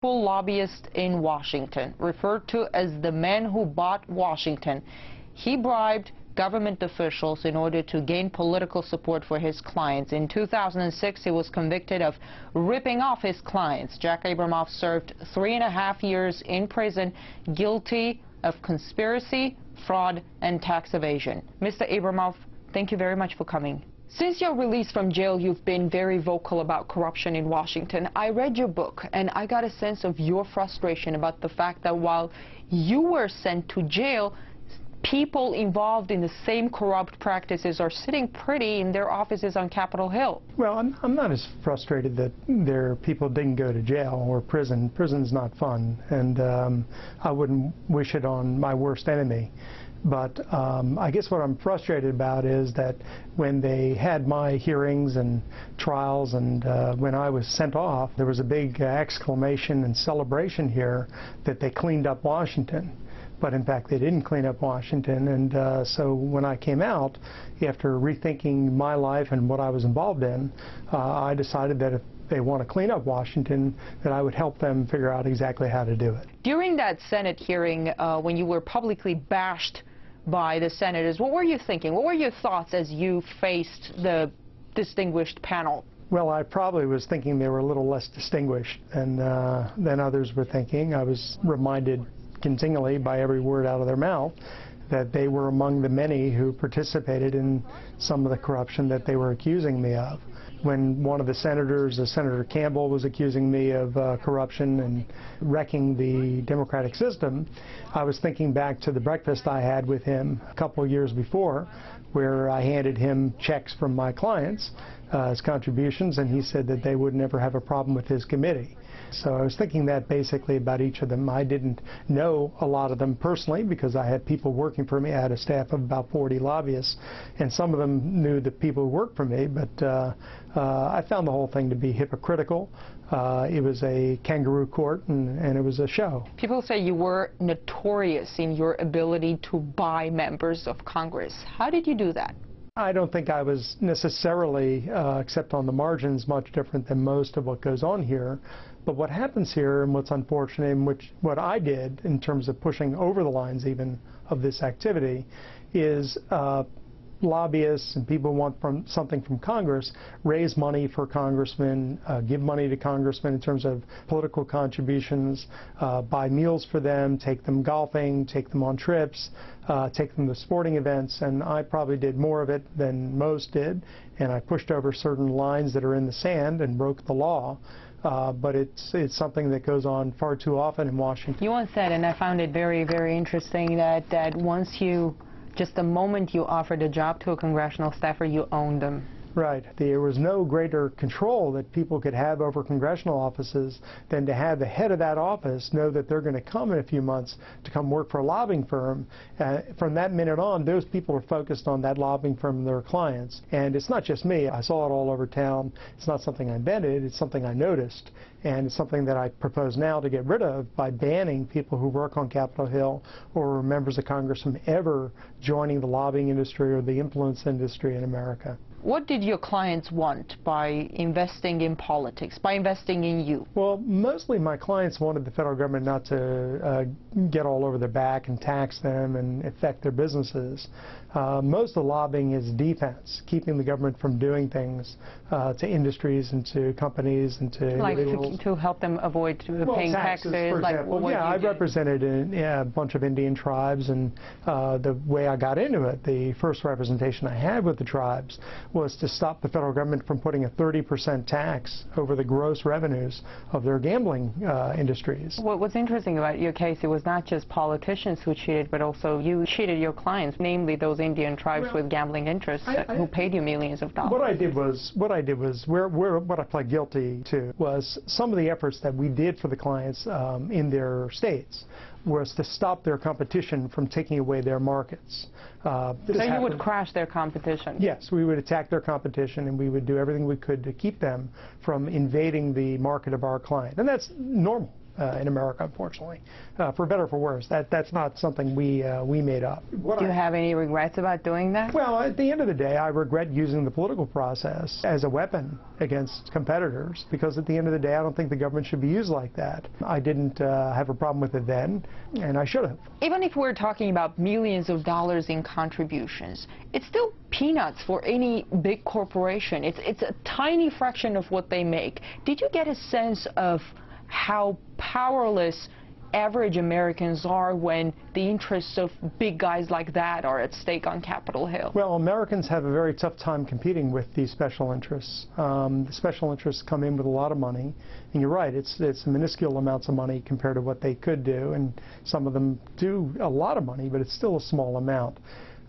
lobbyist in Washington, referred to as the man who bought Washington. He bribed government officials in order to gain political support for his clients. In 2006, he was convicted of ripping off his clients. Jack Abramoff served 3.5 years in prison, guilty of conspiracy, fraud, and tax evasion. Mr. Abramoff, thank you very much for coming. Since your release from jail, you've been very vocal about corruption in Washington. I read your book, and I got a sense of your frustration about the fact that while you were sent to jail, people involved in the same corrupt practices are sitting pretty in their offices on Capitol Hill. Well, I'm not as frustrated that their people didn't go to jail or prison. Prison's not fun, and I wouldn't wish it on my worst enemy. But I guess what I'm frustrated about is that when they had my hearings and trials and when I was sent off, there was a big exclamation and celebration here that they cleaned up Washington. But in fact, they didn't clean up Washington, and so when I came out, after rethinking my life and what I was involved in, I decided that if they want to clean up Washington, that I would help them figure out exactly how to do it. During that Senate hearing, when you were publicly bashed by the senators, what were you thinking? What were your thoughts as you faced the distinguished panel? Well, I probably was thinking they were a little less distinguished than others were thinking. I was reminded continually by every word out of their mouth that they were among the many who participated in some of the corruption that they were accusing me of. When one of the senators, Senator Campbell, was accusing me of corruption and wrecking the democratic system, I was thinking back to the breakfast I had with him a couple of years before, where I handed him checks from my clients as contributions, and he said that they would never have a problem with his committee. So I was thinking that basically about each of them. I didn't know a lot of them personally because I had people working for me. I had a staff of about 40 lobbyists, and some of them knew the people who worked for me, but I found the whole thing to be hypocritical. It was a kangaroo court, and it was a show. People say you were notorious in your ability to buy members of Congress. How did you do that? I don't think I was necessarily, except on the margins, much different than most of what goes on here. But what happens here, and what's unfortunate, and what I did in terms of pushing over the lines even of this activity, is lobbyists and people who want something from Congress raise money for congressmen, give money to congressmen in terms of political contributions, buy meals for them, take them golfing, take them on trips, take them to sporting events, and I probably did more of it than most did, and I pushed over certain lines that are in the sand and broke the law. But it's something that goes on far too often in Washington. You once said, and I found it very, very interesting, that once you, just the moment you offered a job to a congressional staffer, you owned them. Right. There was no greater control that people could have over congressional offices than to have the head of that office know that they're going to come in a few months to come work for a lobbying firm. From that minute on, those people are focused on that lobbying firm and their clients. And it's not just me. I saw it all over town. It's not something I invented. It's something I noticed. And it's something that I propose now to get rid of by banning people who work on Capitol Hill or members of Congress from ever joining the lobbying industry or the influence industry in America. What did your clients want by investing in politics, by investing in you? Well, mostly my clients wanted the federal government not to get all over their back and tax them and affect their businesses. Most of the lobbying is defense, keeping the government from doing things to industries and to companies and to individuals. Like to help them avoid paying taxes, for example. Like I represented a bunch of Indian tribes, and the way I got into it, the first representation I had with the tribes was to stop the federal government from putting a 30% tax over the gross revenues of their gambling industries. What's interesting about your case, it was not just politicians who cheated, but also you cheated your clients, namely those Indian tribes with gambling interests who paid you millions of dollars. What I did was what I pled guilty to was some of the efforts that we did for the clients in their states was to stop their competition from taking away their markets. So you would crash their competition? Yes, we would attack their competition, and we would do everything we could to keep them from invading the market of our client. And that's normal. in America, unfortunately, for better or for worse. That's not something we made up. Do you have any regrets about doing that? Well, at the end of the day, I regret using the political process as a weapon against competitors, because at the end of the day, I don't think the government should be used like that. I didn't have a problem with it then, and I should have. Even if we're talking about millions of dollars in contributions, it's still peanuts for any big corporation. It's a tiny fraction of what they make. Did you get a sense of how powerless average Americans are when the interests of big guys like that are at stake on Capitol Hill? Well, Americans have a very tough time competing with these special interests. The special interests come in with a lot of money, and you're right, it's minuscule amounts of money compared to what they could do, and some of them do a lot of money, but it's still a small amount.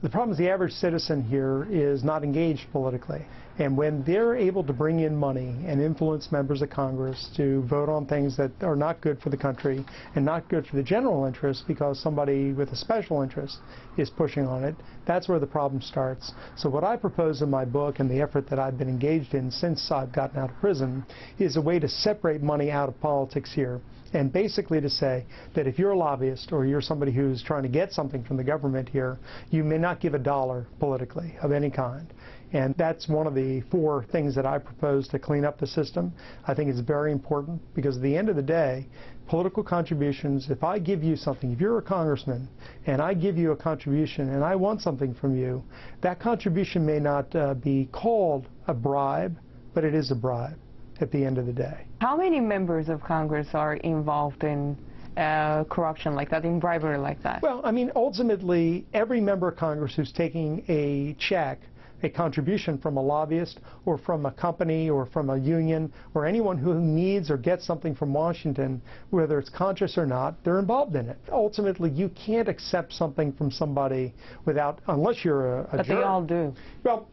The problem is the average citizen here is not engaged politically. And when they're able to bring in money and influence members of Congress to vote on things that are not good for the country and not good for the general interest because somebody with a special interest is pushing on it, that's where the problem starts. So what I propose in my book, and the effort that I've been engaged in since I've gotten out of prison, is a way to separate money out of politics here. And basically to say that if you're a lobbyist or you're somebody who's trying to get something from the government here, you may not give a dollar politically of any kind. And that's one of the 4 things that I propose to clean up the system. I think it's very important because at the end of the day, political contributions, if I give you something, if you're a congressman and I give you a contribution and I want something from you, that contribution may not be called a bribe, but it is a bribe at the end of the day. How many members of Congress are involved in corruption like that, in bribery like that? Well, I mean, ultimately, every member of Congress who's taking a check, a contribution from a lobbyist or from a company or from a union or anyone who needs or gets something from Washington, whether it's conscious or not, they're involved in it. Ultimately, you can't accept something from somebody without, unless you're a But jerk. they all do. Well,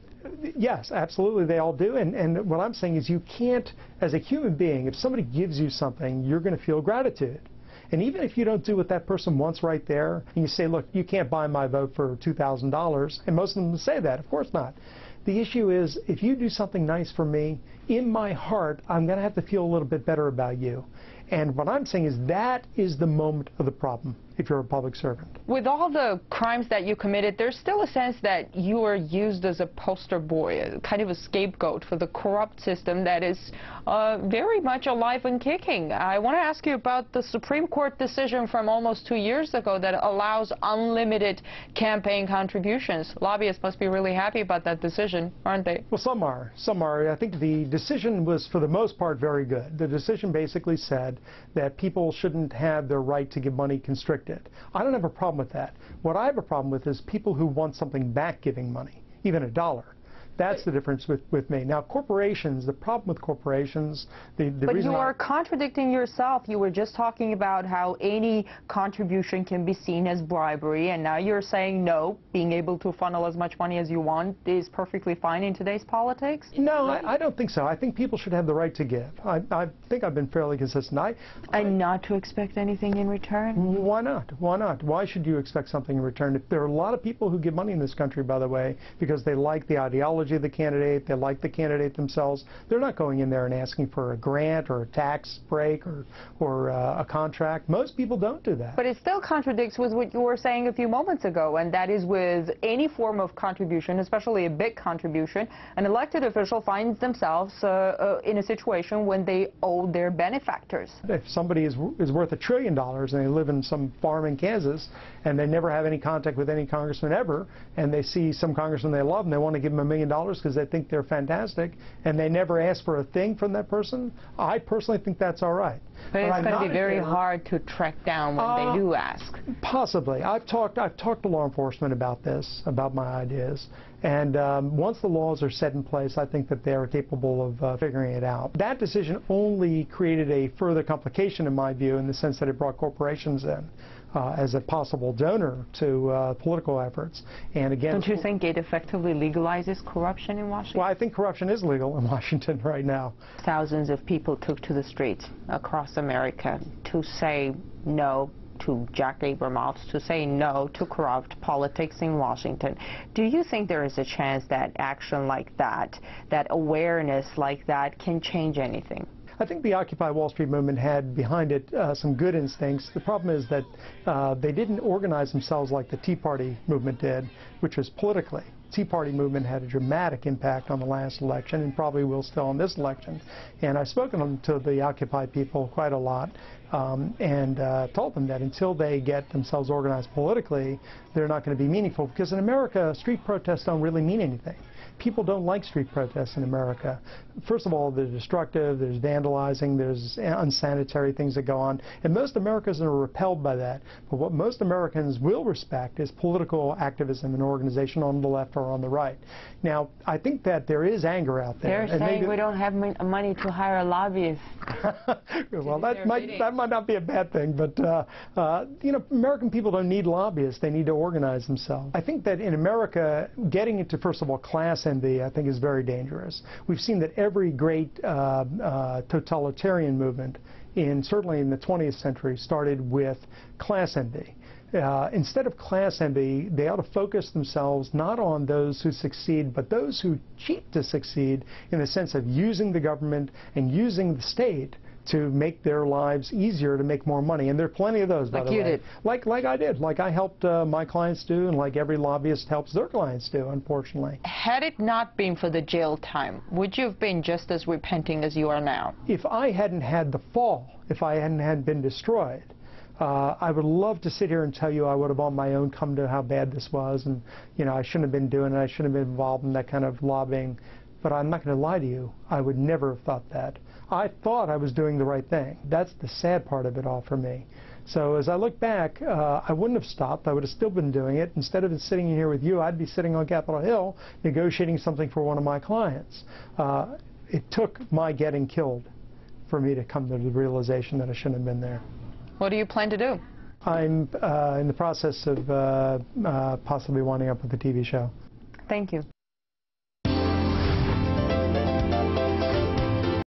yes, absolutely, they all do. And what I'm saying is you can't, as a human being, if somebody gives you something, you're going to feel gratitude. And even if you don't do what that person wants right there, and you say, look, you can't buy my vote for $2,000, and most of them say that, of course not. The issue is, if you do something nice for me, in my heart, I'm going to have to feel a little bit better about you. And what I'm saying is that is the moment of the problem if you're a public servant. With all the crimes that you committed, there's still a sense that you are used as a poster boy, kind of a scapegoat for the corrupt system that is very much alive and kicking. I want to ask you about the Supreme Court decision from almost 2 years ago that allows unlimited campaign contributions. Lobbyists must be really happy about that decision, aren't they? Well, some are. Some are. I think the decision was, for the most part, very good. The decision basically said that people shouldn't have their right to give money constricted. I don't have a problem with that. What I have a problem with is people who want something back giving money, even a dollar. That's the difference with me. Now, corporations, the problem with corporations, the But reason you are contradicting yourself. You were just talking about how any contribution can be seen as bribery, and now you're saying no, being able to funnel as much money as you want is perfectly fine in today's politics? No, I don't think so. I think people should have the right to give. I think I've been fairly consistent. And not to expect anything in return? Why not? Why not? Why should you expect something in return? There are a lot of people who give money in this country, by the way, because they like the ideology of the candidate, they like the candidate themselves. They're not going in there and asking for a grant or a tax break or a contract. Most people don't do that. But it still contradicts with what you were saying a few moments ago, and that is with any form of contribution, especially a big contribution, an elected official finds themselves in a situation when they owe their benefactors. If somebody is worth $1 trillion and they live in some farm in Kansas and they never have any contact with any congressman ever, and they see some congressman they love and they want to give them $1 million because they think they're fantastic, and they never ask for a thing from that person, I personally think that's all right. But it's going to be very hard to track down when they do ask. Possibly. I've talked to law enforcement about this, about my ideas, and once the laws are set in place, I think that they are capable of figuring it out. That decision only created a further complication, in my view, in the sense that it brought corporations in as a possible donor to political efforts. And again, don't you think it effectively legalizes corruption in Washington? Well, I think corruption is legal in Washington right now. Thousands of people took to the streets across America to say no to Jack Abramoff, to say no to corrupt politics in Washington. Do you think there is a chance that action like that, that awareness like that, can change anything? I think the Occupy Wall Street movement had behind it some good instincts. The problem is that they didn't organize themselves like the Tea Party movement did, which was politically. Tea Party movement had a dramatic impact on the last election and probably will still on this election. And I've spoken to the Occupy people quite a lot and told them that until they get themselves organized politically, they're not going to be meaningful, because in America, street protests don't really mean anything. People don't like street protests in America. First of all, they're destructive, there's vandalizing, there's unsanitary things that go on, and most Americans are repelled by that. But what most Americans will respect is political activism and organization on the left or on the right. Now, I think that there is anger out there. They're saying we don't have money to hire a lobbyist. Well, that might not be a bad thing, but you know, American people don't need lobbyists. They need to organize themselves. I think that in America, getting into, first of all, class envy, I think, is very dangerous. We've seen that every great totalitarian movement, certainly in the 20th century, started with class envy. Instead of class envy, they ought to focus themselves not on those who succeed, but those who cheat to succeed, in the sense of using the government and using the state to make their lives easier, to make more money. And there are plenty of those, by the way. Like you did. Like I did. Like I helped my clients do, and like every lobbyist helps their clients do, unfortunately. Had it not been for the jail time, would you have been just as repenting as you are now? If I hadn't had the fall, if I hadn't been destroyed, I would love to sit here and tell you I would have on my own come to how bad this was, and you know, I shouldn't have been doing it, I shouldn't have been involved in that kind of lobbying. But I'm not going to lie to you, I would never have thought that. I thought I was doing the right thing. That's the sad part of it all for me. So as I look back, I wouldn't have stopped. I would have still been doing it. Instead of sitting here with you, I'd be sitting on Capitol Hill negotiating something for one of my clients. It took my getting killed for me to come to the realization that I shouldn't have been there. What do you plan to do? I'm in the process of possibly winding up with a TV show. Thank you.